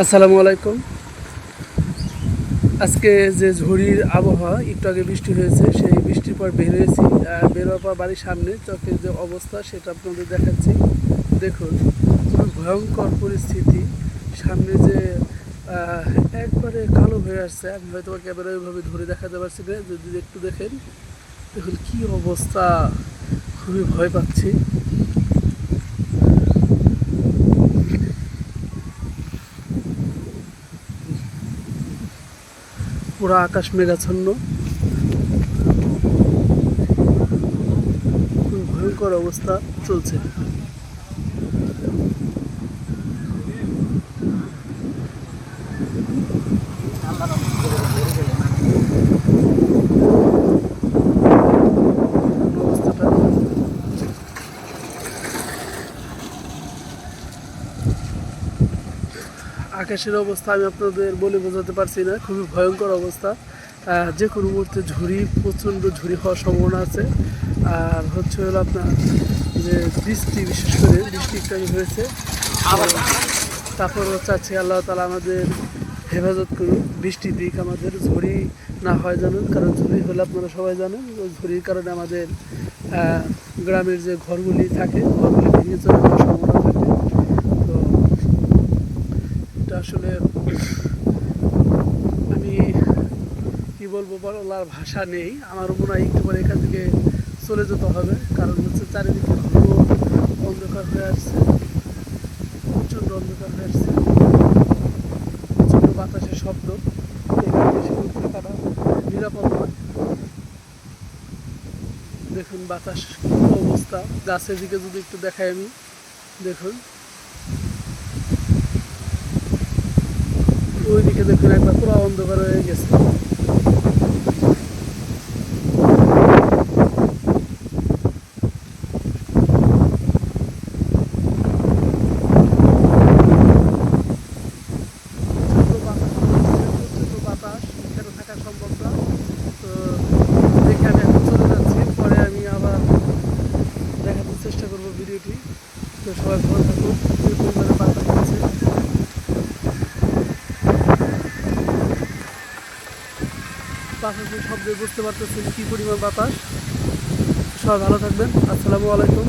আসসালামু আলাইকুম। আজকে যে ঝড়ির আবহাওয়া, একটু আগে বৃষ্টি হয়েছে, সেই বৃষ্টির পর বের হয়েছি। বেরোয়ার পর বাড়ির সামনে চকের যে অবস্থা সেটা আপনাদের দেখাচ্ছি। দেখুন, খুবই ভয়ঙ্কর পরিস্থিতি। সামনে যে একবারে কালো হয়ে আসছে, আমি হয়তো ক্যামেরা ওইভাবে ধরে দেখাতে পারছি না, যদি একটু দেখেন। দেখুন কী অবস্থা, খুবই ভয় পাচ্ছি। পুরো আকাশ মেঘাচ্ছন্ন, খুবই ভয়ঙ্কর অবস্থা চলছে। অবস্থাটা আকাশের অবস্থা আমি আপনাদের বলে বোঝাতে পারছি না, খুবই ভয়ঙ্কর অবস্থা। যে কোনো মুহূর্তে ঝুড়ি, প্রচণ্ড ঝুড়ি হওয়ার সম্ভাবনা আছে। আর হচ্ছে হলো আপনার যে বৃষ্টি, বিশেষ করে বৃষ্টি একটু আগে হয়েছে। তারপর চাচ্ছি আল্লাহ তাআলা আমাদের হেফাজত করুন, বৃষ্টি দিক, আমাদের ঝড়ি না হয় জানুন। কারণ ঝড়ি হলে আপনারা সবাই জানেন, ওই ঝড়ির কারণে আমাদের গ্রামের যে ঘরগুলি থাকে, ঘরগুলি ভেঙে চলে যাওয়ার সম্ভাবনা থাকে। তো এটা আসলে আমি কী বলবো, বলার ভাষা নেই। আমার মনে হয় একটু পরে এখান থেকে চলে যেতে হবে। কারণ হচ্ছে চারিদিকে পুরো অন্ধকার হয়ে আসছে, প্রচণ্ড অন্ধকার হয়ে আসছে, প্রচণ্ড বাতাসের শব্দ। এখানে বেশি দূর থাকাটা নিরাপদ নয়। দেখুন বাতাস অবস্থা, গাছের দিকে যদি একটু দেখাই আমি, দেখুন ওইদিকে দেখুন একবার পুরো অন্ধকার হয়ে গেছে। বাতাস এখানে থাকা সম্ভব না। তো দেখে আমি এখন চলে যাচ্ছি, পরে আমি আবার দেখাতে চেষ্টা করবো ভিডিওটি। তো সবাই ভালো থাকুন। যে পরিমাণে বাতাস আছে, বাতাসের শব্দে বুঝতে পারতেছেন কী পরিমাণ বাতাস। সবাই ভালো থাকবেন। আসসালামু আলাইকুম।